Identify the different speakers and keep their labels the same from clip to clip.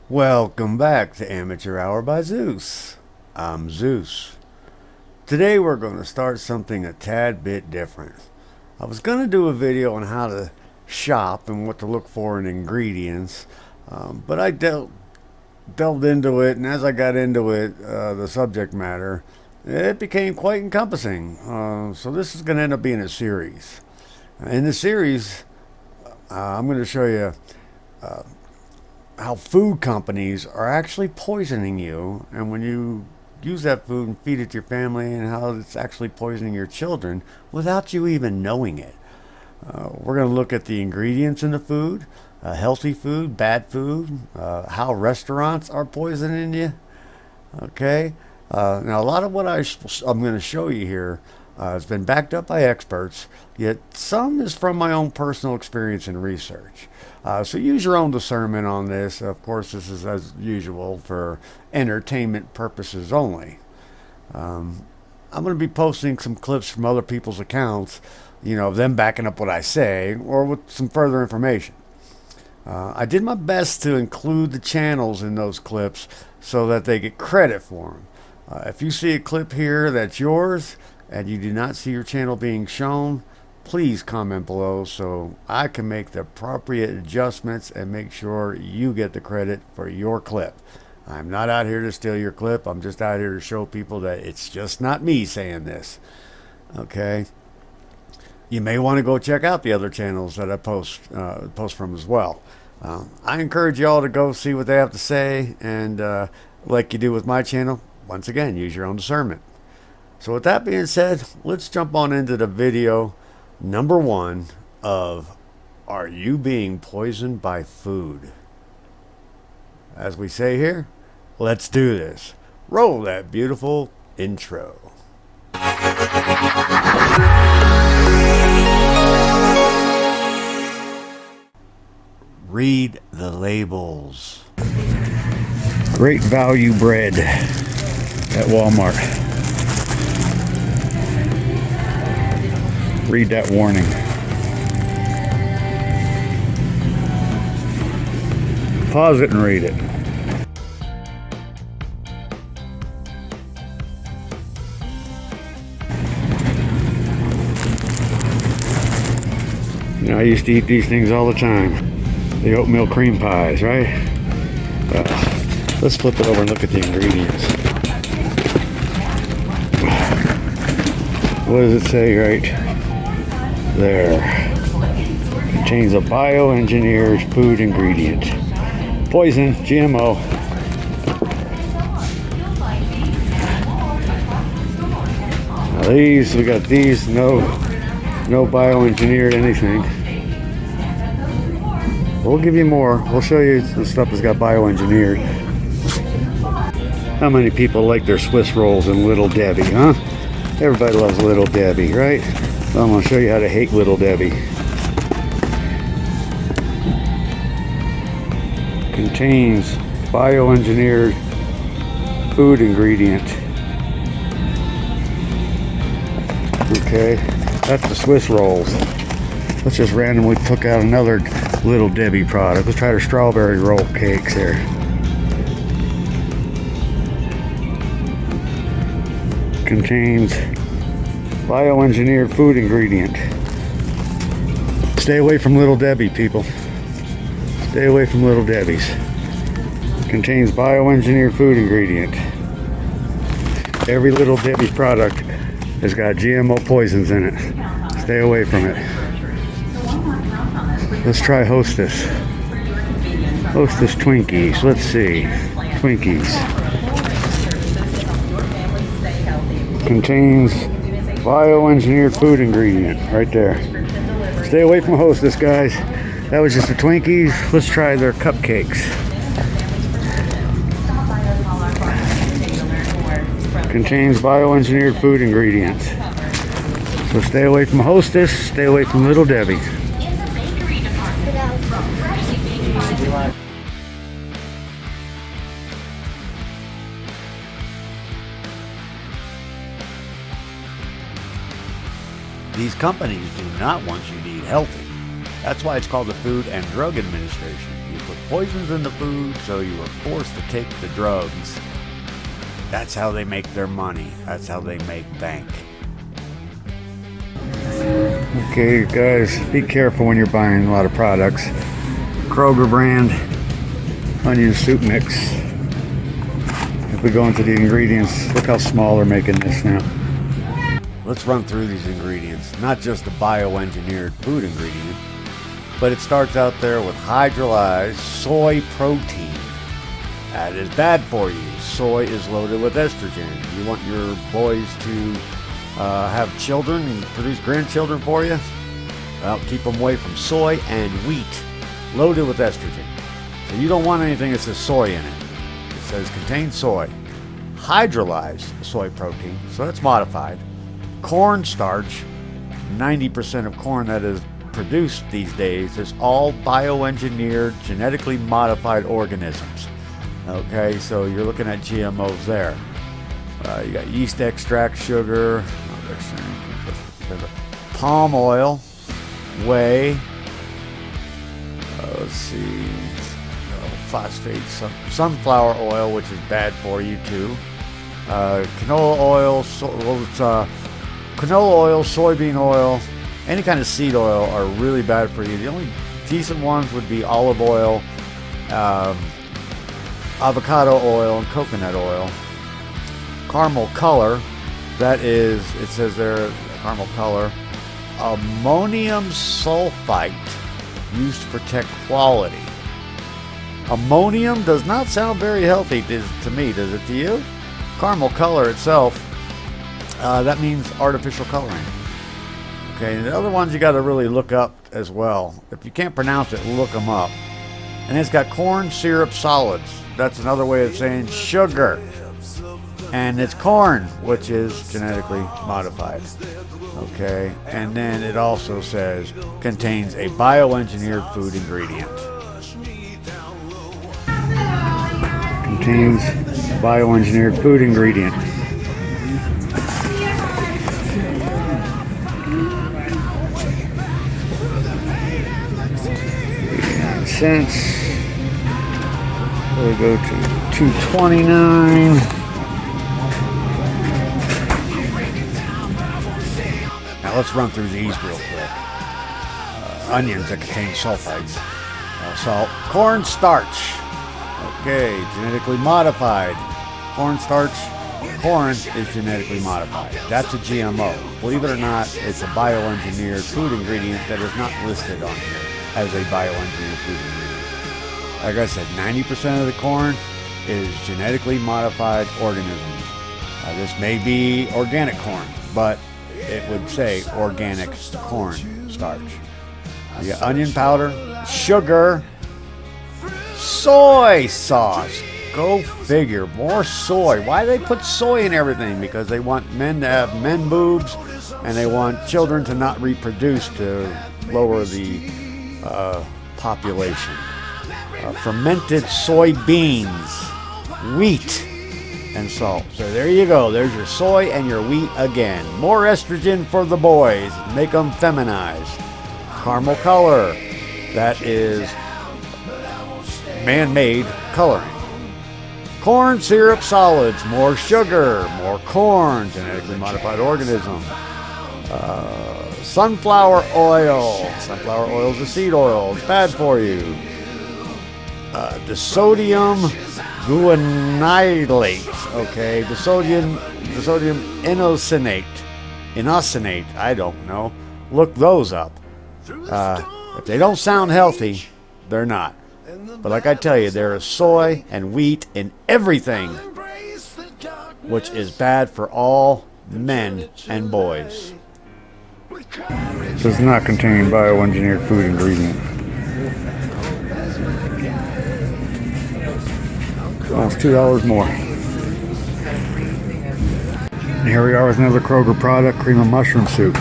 Speaker 1: Welcome back to Amateur Hour by Zeus. I'm Zeus. Today we're going to start something a tad bit different. I was going to do a video on how to shop and what to look for in ingredients, but I delved into it, and as I got into it, the subject matter, it became quite encompassing. So this is going to end up being a series. In the series, I'm going to show you how food companies are actually poisoning you, and when you use that food and feed it to your family, and how it's actually poisoning your children without you even knowing it. We're going to look at the ingredients in the food, healthy food, bad food, how restaurants are poisoning you. Okay? Now, a lot of what I'm going to show you here has been backed up by experts, yet some is from my own personal experience and research. So use your own discernment on this. Of course, this is, as usual, for entertainment purposes only. I'm going to be posting some clips from other people's accounts, them backing up what I say, or with some further information. I did my best to include the channels in those clips so that they get credit for them. If you see a clip here that's yours and you do not see your channel being shown, please comment below so I can make the appropriate adjustments and make sure you get the credit for your clip. I'm not out here to steal your clip. I'm just out here to show people that it's just not me saying this. Okay? You may want to go check out the other channels that I post from as well. I encourage you all to go see what they have to say, and like you do with my channel, once again, use your own discernment. So with that being said, let's jump on into the video number 1 of Are You Being Poisoned by Food? As we say here, let's do this. Roll that beautiful intro. Read the labels. Great value bread at Walmart. Read that warning. Pause it and read it. I used to eat these things all the time. The oatmeal cream pies, right? Let's flip it over and look at the ingredients. What does it say right there? Contains a bioengineered food ingredient. Poison, GMO. Now we got these, no bioengineered anything. We'll give you more. We'll show you the stuff that's got bioengineered. How many people like their Swiss rolls and Little Debbie, huh? Everybody loves Little Debbie, right? So I'm going to show you how to hate Little Debbie. Contains bioengineered food ingredient. Okay, that's the Swiss rolls. Let's just randomly pick out another Little Debbie product. Let's try their strawberry roll cakes here. Contains bioengineered food ingredient. Stay away from Little Debbie, people. Stay away from Little Debbie's. Contains bioengineered food ingredient. Every Little Debbie product has got GMO poisons in it. Stay away from it. Let's try Hostess. Hostess Twinkies. Let's see. Twinkies. Contains bioengineered food ingredient. Right there. Stay away from Hostess, guys. That was just the Twinkies. Let's try their cupcakes. Contains bioengineered food ingredients. So stay away from Hostess. Stay away from Little Debbie. These companies do not want you to eat healthy. That's why it's called the Food and Drug Administration. You put poisons in the food, so you were forced to take the drugs. That's how they make their money. That's how they make bank. Okay, guys, be careful when you're buying a lot of products. Kroger brand onion soup mix. If we go into the ingredients, look how small they're making this now. Let's run through these ingredients. Not just a bioengineered food ingredient, but it starts out there with hydrolyzed soy protein. That is bad for you. Soy is loaded with estrogen. You want your boys to have children and produce grandchildren for you? Well, keep them away from soy and wheat, loaded with estrogen. So you don't want anything that says soy in it. It says contains soy. Hydrolyzed soy protein, so that's modified. Corn starch, 90% of corn that is produced these days is all bioengineered, genetically modified organisms. Okay, so you're looking at GMOs there. You got yeast extract, sugar, palm oil, whey, let's see, phosphate, sunflower oil, which is bad for you too. Canola oil, canola oil, soybean oil, any kind of seed oil are really bad for you. The only decent ones would be olive oil, avocado oil, and coconut oil. Caramel color, that is, it says there, caramel color, ammonium sulfite used to protect quality. Ammonium does not sound very healthy to me, does it to you? Caramel color itself, that means artificial coloring. Okay, and the other ones you got to really look up as well. If you can't pronounce it, look them up. And it's got corn syrup solids. That's another way of saying sugar. And it's corn, which is genetically modified. Okay, and then it also says contains a bioengineered food ingredient. Contains bioengineered food ingredient. Cents. We'll go to $2.29. Now let's run through these real quick. Onions that contain sulfites, salt, corn starch. Okay, genetically modified. Corn starch. Corn is genetically modified. That's a GMO. Believe it or not, it's a bioengineered food ingredient that is not listed on here as a bioengineered food ingredient. Like I said, 90% of the corn is genetically modified organisms. This may be organic corn, but it would say organic corn starch. You got onion powder, sugar, soy sauce. Go figure, more soy. Why do they put soy in everything? Because they want men to have men boobs, and they want children to not reproduce to lower the population. Fermented soybeans, wheat, and salt. So there you go. There's your soy and your wheat again. More estrogen for the boys. Make them feminized. Caramel color. That is man-made coloring. Corn syrup solids. More sugar. More corn. Genetically modified organism. Sunflower oil. Sunflower oil is a seed oil. It's bad for you. Disodium guanylate. Okay, disodium inosinate. I don't know. Look those up. If they don't sound healthy, they're not. But like I tell you, there is soy and wheat in everything, which is bad for all men and boys. Does not contain bioengineered food ingredient. Almost $2 more. And here we are with another Kroger product, cream of mushroom soup.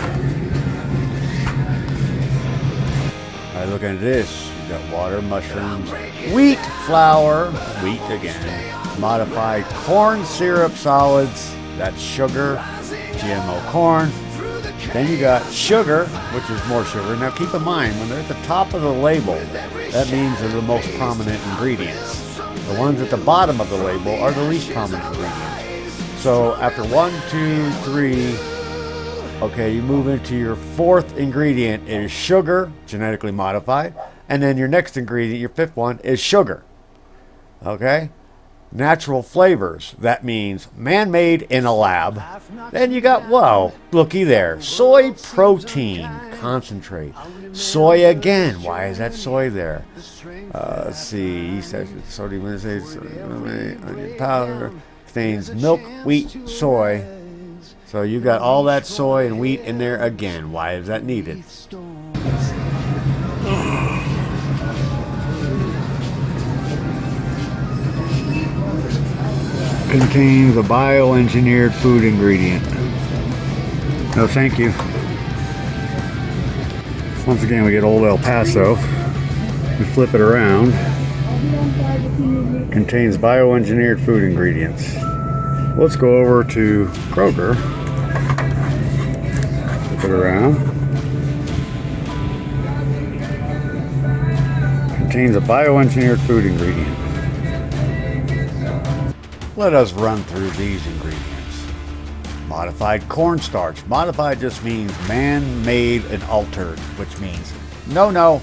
Speaker 1: Alright, looking at this, you got water, mushrooms, wheat flour, wheat again, modified corn syrup solids, that's sugar, GMO corn, Then you got sugar, which is more sugar. Now keep in mind, when they're at the top of the label, that means they're the most prominent ingredients. The ones at the bottom of the label are the least prominent ingredients. So after 1, 2, 3, okay, you move into your fourth ingredient is sugar, genetically modified. And then your next ingredient, your fifth one, is sugar. Okay? Natural flavors. That means man-made in a lab. Then you got, whoa, looky there. Soy protein concentrate. Soy again. Why is that soy there? Let's see. He says sodium onion powder. Contains milk, wheat, soy. So you got all that soy and wheat in there again. Why is that needed? Contains a bioengineered food ingredient. No, thank you. Once again, we get Old El Paso. We flip it around. Contains bioengineered food ingredients. Let's go over to Kroger. Flip it around. Contains a bioengineered food ingredient. Let us run through these ingredients. Modified cornstarch. Modified just means man-made and altered, which means no.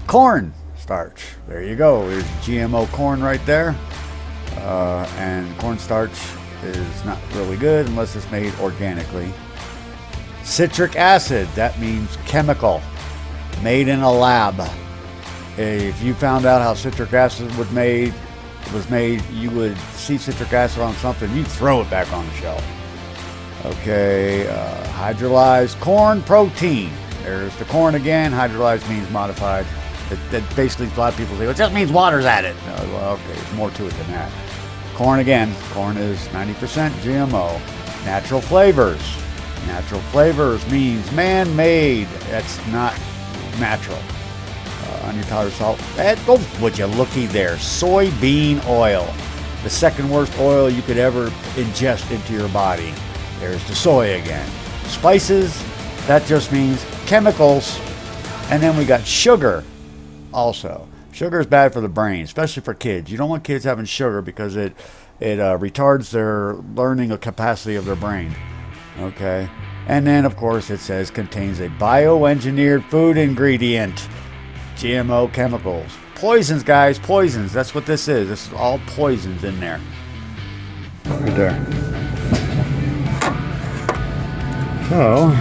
Speaker 1: Corn starch. There you go. There's GMO corn right there. And cornstarch is not really good unless it's made organically. Citric acid. That means chemical. Made in a lab. If you found out how citric acid was made, you would see citric acid on something, you'd throw it back on the shelf. Okay, hydrolyzed corn protein. There's the corn again. Hydrolyzed means modified. That basically, a lot of people say, well, it just means water's added. No, well, okay, there's more to it than that. Corn again. Corn is 90% GMO. Natural flavors. Natural flavors means man-made. That's not natural. Onion powder, salt. Would you looky there? Soybean oil. The second worst oil you could ever ingest into your body. There's the soy again. Spices, that just means chemicals. And then we got sugar also. Sugar is bad for the brain, especially for kids. You don't want kids having sugar because it retards their learning capacity of their brain. Okay. And then, of course, it says contains a bioengineered food ingredient. GMO chemicals. Poisons, guys, poisons. That's what this is. This is all poisons in there. Right there. So,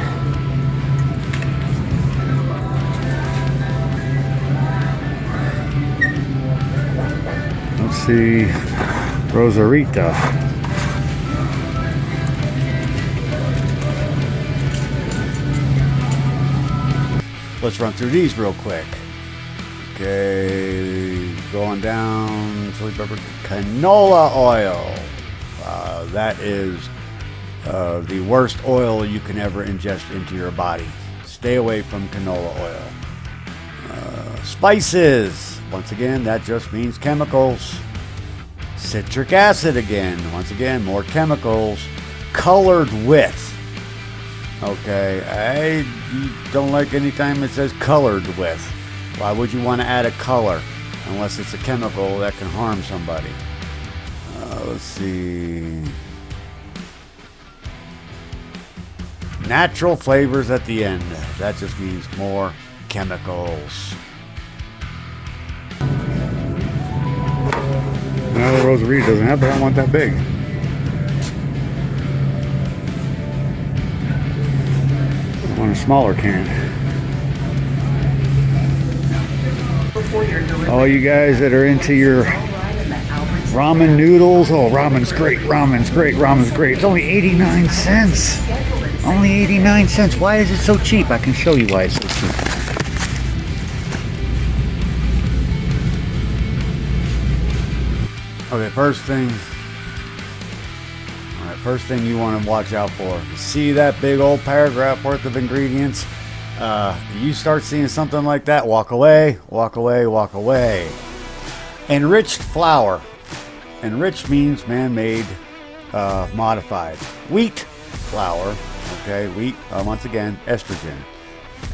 Speaker 1: let's see. Rosarita. Let's run through these real quick. Okay, going down, chili pepper, canola oil. That is the worst oil you can ever ingest into your body. Stay away from canola oil. Spices. Once again, that just means chemicals. Citric acid again. Once again, more chemicals. Colored with. Okay, I don't like any time it says colored with. Why would you want to add a color unless it's a chemical that can harm somebody? Let's see. Natural flavors at the end. That just means more chemicals. No, the Rosarita doesn't have, but I don't want that big. I want a smaller can. All you guys that are into your ramen noodles, oh, ramen's great, ramen's great, ramen's great. It's only 89 cents. Only 89 cents. Why is it so cheap? I can show you why it's so cheap. Okay, first thing you want to watch out for. See that big old paragraph worth of ingredients? You start seeing something like that, walk away, walk away, walk away. Enriched flour. Enriched means man-made, modified. Wheat, flour. Okay, wheat, once again, estrogen.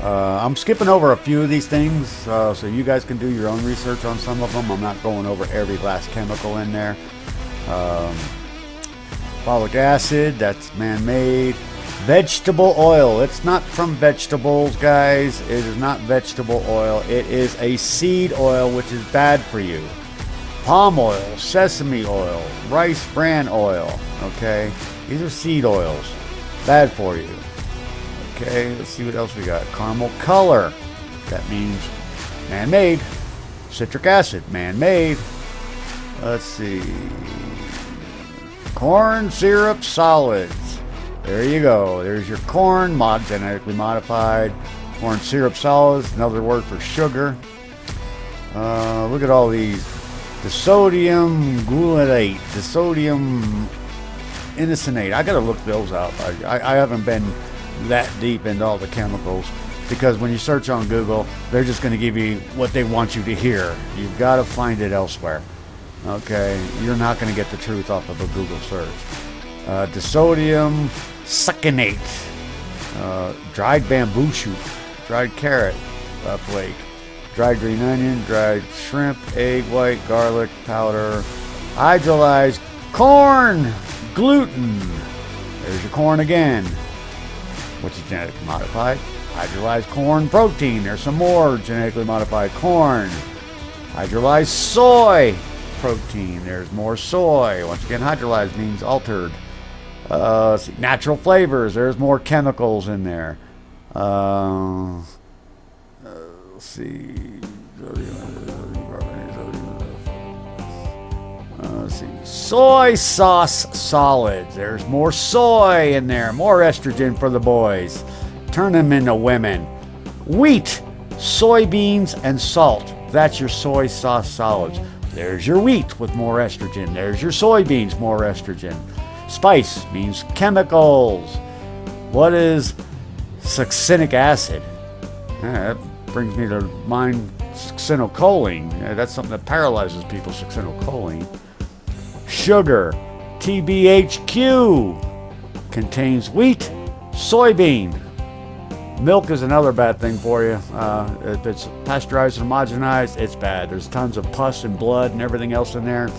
Speaker 1: I'm skipping over a few of these things so you guys can do your own research on some of them. I'm not going over every last chemical in there. Folic acid, that's man-made. Vegetable oil, it's not from vegetables, guys. It is not vegetable oil. It is a seed oil, which is bad for you. Palm oil, sesame oil, rice bran oil. Okay, these are seed oils, bad for you. Okay, let's see what else we got. Caramel color, that means man-made. Citric acid, man-made. Let's see. Corn syrup solids. There you go. There's your corn, genetically modified. Corn syrup solids, another word for sugar. Look at all these. The sodium glutamate, the sodium inositol. I gotta look those up. I haven't been that deep into all the chemicals, because when you search on Google, they're just going to give you what they want you to hear. You've got to find it elsewhere. Okay, you're not going to get the truth off of a Google search. Disodium succinate, dried bamboo shoot, dried carrot flake, dried green onion, dried shrimp, egg white, garlic powder, hydrolyzed corn gluten. There's your corn again, which is genetically modified. Hydrolyzed corn protein. There's some more genetically modified corn. Hydrolyzed soy protein. There's more soy. Once again, hydrolyzed means altered. Natural flavors. There's more chemicals in there. Let's see. Let's see. Soy sauce solids. There's more soy in there. More estrogen for the boys. Turn them into women. Wheat, soybeans, and salt. That's your soy sauce solids. There's your wheat with more estrogen. There's your soybeans, more estrogen. Spice means chemicals. What is succinic acid? That brings me to mind succinylcholine. That's something that paralyzes people, succinylcholine. Sugar, TBHQ, contains wheat, soybean. Milk is another bad thing for you. If it's pasteurized and homogenized, it's bad. There's tons of pus and blood and everything else in there,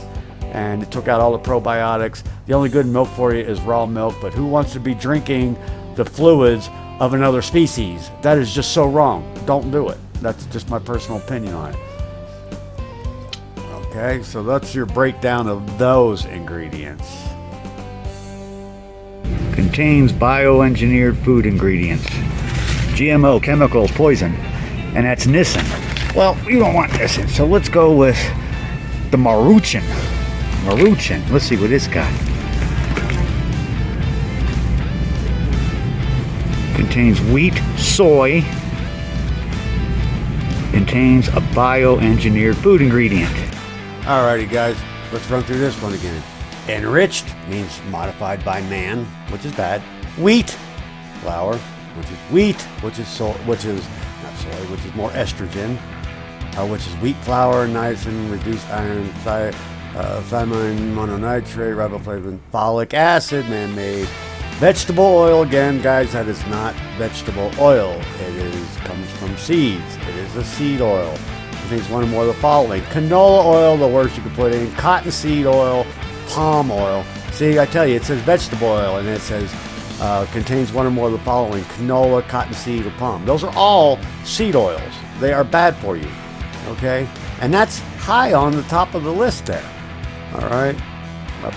Speaker 1: and it took out all the probiotics. The only good milk for you is raw milk, but who wants to be drinking the fluids of another species? That is just so wrong. Don't do it. That's just my personal opinion on it. Okay, so that's your breakdown of those ingredients. Contains bioengineered food ingredients. GMO, chemicals, poison, and that's niacin. Well, you don't want niacin, so let's go with the Maruchan. Let's see what it's got. Contains wheat, soy. Contains a bioengineered food ingredient. Alrighty, guys, let's run through this one again. Enriched means modified by man, which is bad. Wheat, flour, which is wheat, which is which is more estrogen, which is wheat flour, niacin, reduced iron, thiamine mononitrate, riboflavin, folic acid, man-made. Vegetable oil, again, guys, that is not vegetable oil. Comes from seeds. It is a seed oil. It contains one or more of the following: canola oil, the worst you could put in; cottonseed oil; palm oil. See, I tell you, it says vegetable oil, and it says contains one or more of the following: canola, cottonseed, or palm. Those are all seed oils. They are bad for you. Okay? And that's high on the top of the list there. All right?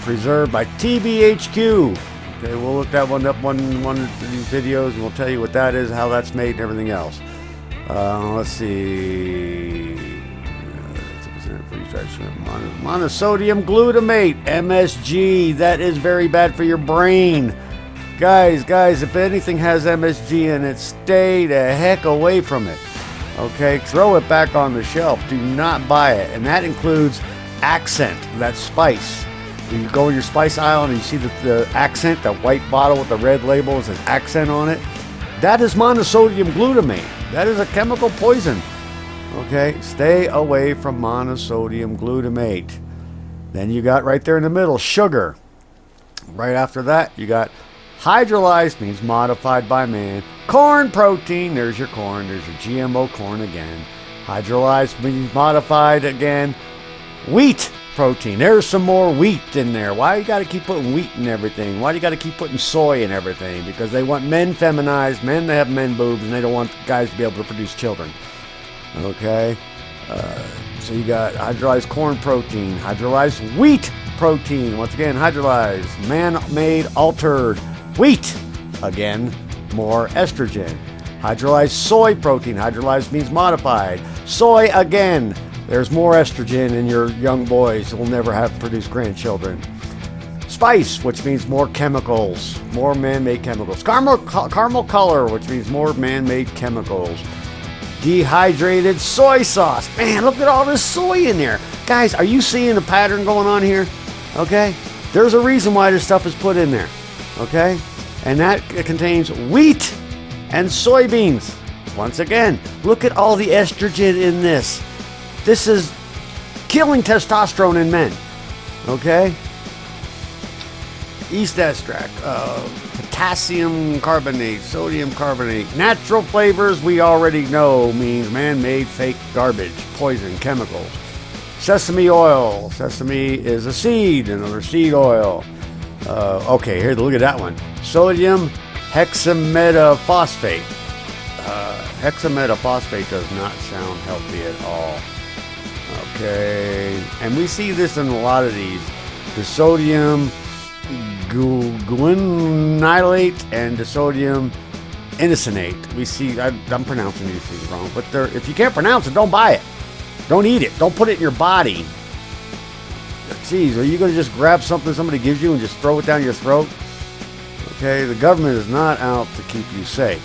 Speaker 1: Preserved by TBHQ. Okay, we'll look that one up one of these videos, and we'll tell you what that is, how that's made, and everything else. Let's see. Monosodium glutamate, MSG. That is very bad for your brain. Guys, if anything has MSG in it, stay the heck away from it. Okay, throw it back on the shelf. Do not buy it. And that includes Accent, that spice. You go in your spice aisle and you see the Accent, that white bottle with the red label, it says Accent on it. That is monosodium glutamate. That is a chemical poison. Okay, stay away from monosodium glutamate. Then you got right there in the middle, sugar. Right after that, you got Hydrolyzed means modified by man. Corn protein, there's your corn. There's your GMO corn again. Hydrolyzed means modified again. Wheat protein, there's some more wheat in there. Why you got to keep putting wheat in everything? Why do you got to keep putting soy in everything? Because they want men feminized, men to have men boobs, and they don't want guys to be able to produce children. Okay? So you got hydrolyzed corn protein, hydrolyzed wheat protein. Once again, hydrolyzed, man-made, altered wheat. Again, more estrogen. Hydrolyzed soy protein. Hydrolyzed means modified. Soy again. There's more estrogen in your young boys who will never have produced grandchildren. Spice, which means more chemicals, more man-made chemicals. Caramel color, which means more man-made chemicals. Dehydrated soy sauce. Man, look at all this soy in there. Guys, are you seeing the pattern going on here? Okay? There's a reason why this stuff is put in there. Okay? And that contains wheat and soybeans. Once again, look at all the estrogen in this. This is killing testosterone in men. Okay? Yeast extract, potassium carbonate, sodium carbonate. Natural flavors we already know means man-made fake garbage, poison, chemicals. Sesame oil. Sesame is a seed, another seed oil. Okay, here, look at that one. Sodium hexametaphosphate. Hexametaphosphate does not sound healthy at all. Okay, and we see this in a lot of these. The sodium guanylate and the sodium inositol. We see, I'm pronouncing these things wrong, but if you can't pronounce it, don't buy it. Don't eat it. Don't put it in your body. Jeez, are you going to just grab something somebody gives you and just throw it down your throat? Okay, the government is not out to keep you safe.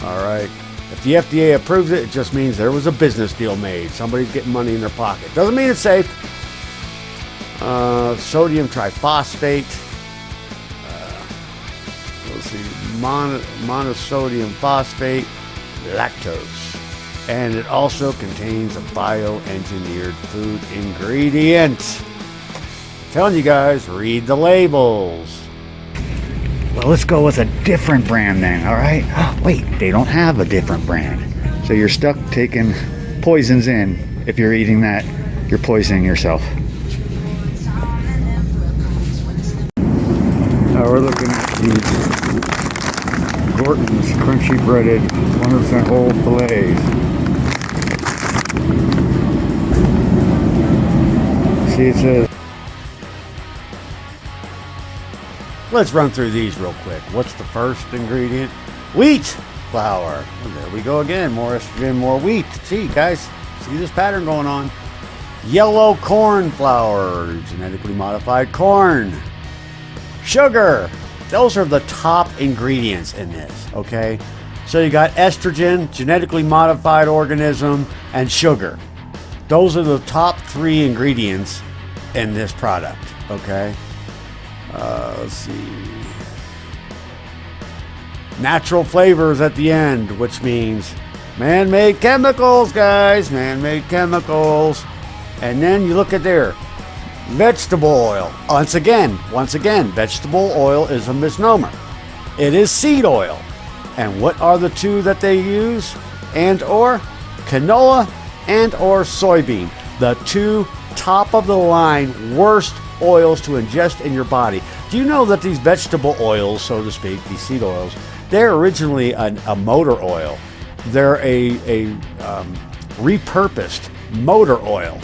Speaker 1: All right. If the FDA approves it, it just means there was a business deal made. Somebody's getting money in their pocket. Doesn't mean it's safe. Sodium triphosphate. Let's see. Monosodium phosphate. Lactose. And it also contains a bioengineered food ingredient. Telling you guys, read the labels. Well, let's go with a different brand then, all right? Wait, they don't have a different brand. So you're stuck taking poisons in. If you're eating that, you're poisoning yourself. Now we're looking at these Gorton's crunchy breaded 100% whole fillets. See, it says, let's run through these real quick. What's the first ingredient? Wheat flour. Well, there we go again. More estrogen, more wheat. See, guys, see this pattern going on. Yellow corn flour, genetically modified corn. Sugar. Those are the top ingredients in this, okay? So you got estrogen, genetically modified organism, and sugar. Those are the top 3 ingredients in this product, okay? Let's see. Natural flavors at the end, which means man-made chemicals, guys. Man-made chemicals. And then you look at there. Vegetable oil. Once again, vegetable oil is a misnomer. It is seed oil. And what are the 2 that they use? And or canola and or soybean. The 2 top of the line worst oils to ingest in your body. Do you know that these vegetable oils, so to speak, these seed oils, they're originally a motor oil. They're a repurposed motor oil.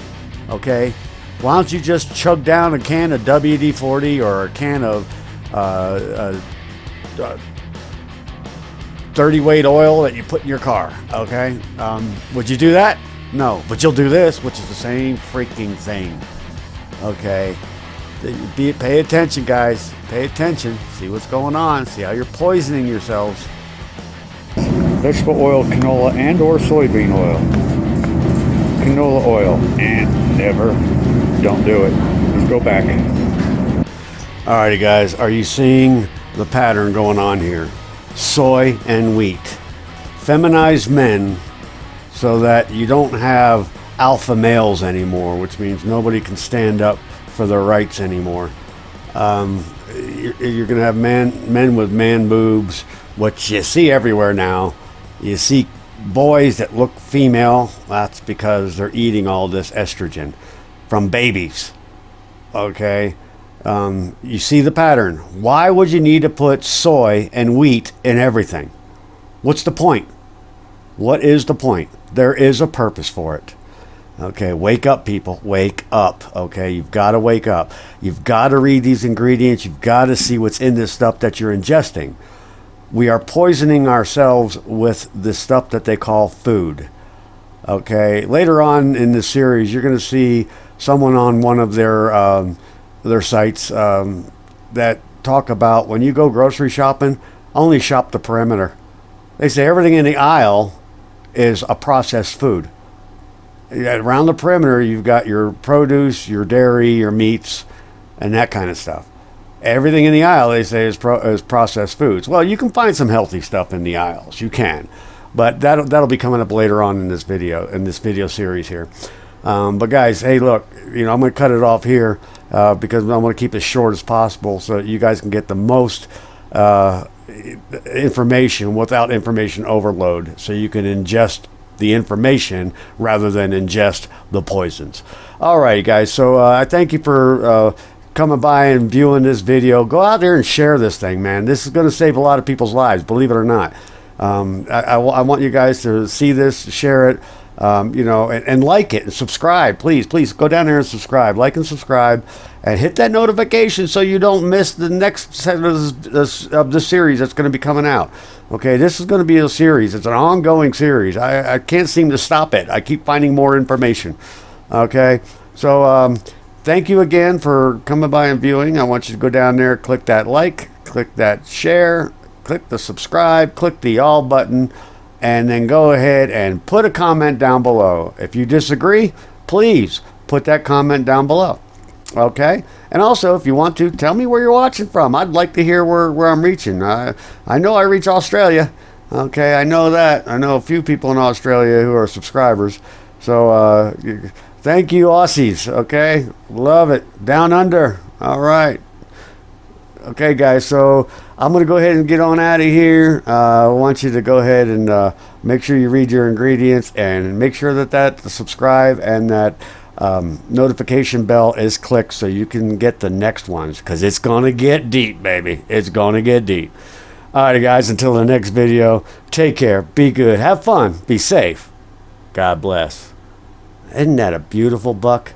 Speaker 1: Okay, why don't you just chug down a can of WD-40 or a can of 30 weight oil that you put in your car? Okay, would you do that? No, but you'll do this, which is the same freaking thing. Okay. Pay attention, guys. Pay attention. See what's going on. See how you're poisoning yourselves. Vegetable oil, canola, and or soybean oil. Canola oil. And never. Don't do it. Let's go back. Alrighty, guys. Are you seeing the pattern going on here? Soy and wheat. Feminized men so that you don't have alpha males anymore, which means nobody can stand up for their rights anymore. you're going to have men with man boobs, which you see everywhere now. You see boys that look female. That's because they're eating all this estrogen from babies. Okay. You see the pattern. Why would you need to put soy and wheat in everything? What's the point? What is the point? There is a purpose for it. Okay, wake up, people. Wake up. Okay, you've got to wake up. You've got to read these ingredients. You've got to see what's in this stuff that you're ingesting. We are poisoning ourselves with the stuff that they call food. Okay, later on in this series, you're going to see someone on one of their sites that talk about when you go grocery shopping, only shop the perimeter. They say everything in the aisle is a processed food. Around the perimeter, you've got your produce, your dairy, your meats, and that kind of stuff. Everything in the aisle, they say, is processed foods. Well, you can find some healthy stuff in the aisles. You can. But that'll be coming up later on in this video series here. But guys, hey, look, I'm going to cut it off here because I'm going to keep it as short as possible so that you guys can get the most information without information overload, so you can ingest the information rather than ingest the poisons. All right, guys. So I thank you for coming by and viewing this video. Go out there and share this thing, man. This is going to save a lot of people's lives, believe it or not. I want you guys to see this, share it, and like it and subscribe. Please go down there and subscribe, like and subscribe, and hit that notification so you don't miss the next set of this series that's going to be coming out. Okay, this is going to be a series. It's an ongoing series. I can't seem to stop it. I keep finding more information. Okay, so thank you again for coming by and viewing. I want you to go down there, click that like, click that share, click the subscribe, click the all button, and then go ahead and put a comment down below. If you disagree, please put that comment down below. Okay? And also, if you want to, tell me where you're watching from. I'd like to hear where I'm reaching. I know I reach Australia. Okay, I know that. I know a few people in Australia who are subscribers. So, thank you, Aussies. Okay? Love it. Down under. All right. Okay, guys, so I'm going to go ahead and get on out of here. I want you to go ahead and make sure you read your ingredients and make sure that subscribe and that notification bell is clicked so you can get the next ones, because it's going to get deep, baby. It's going to get deep. All right, guys, until the next video, take care, be good, have fun, be safe. God bless. Isn't that a beautiful buck?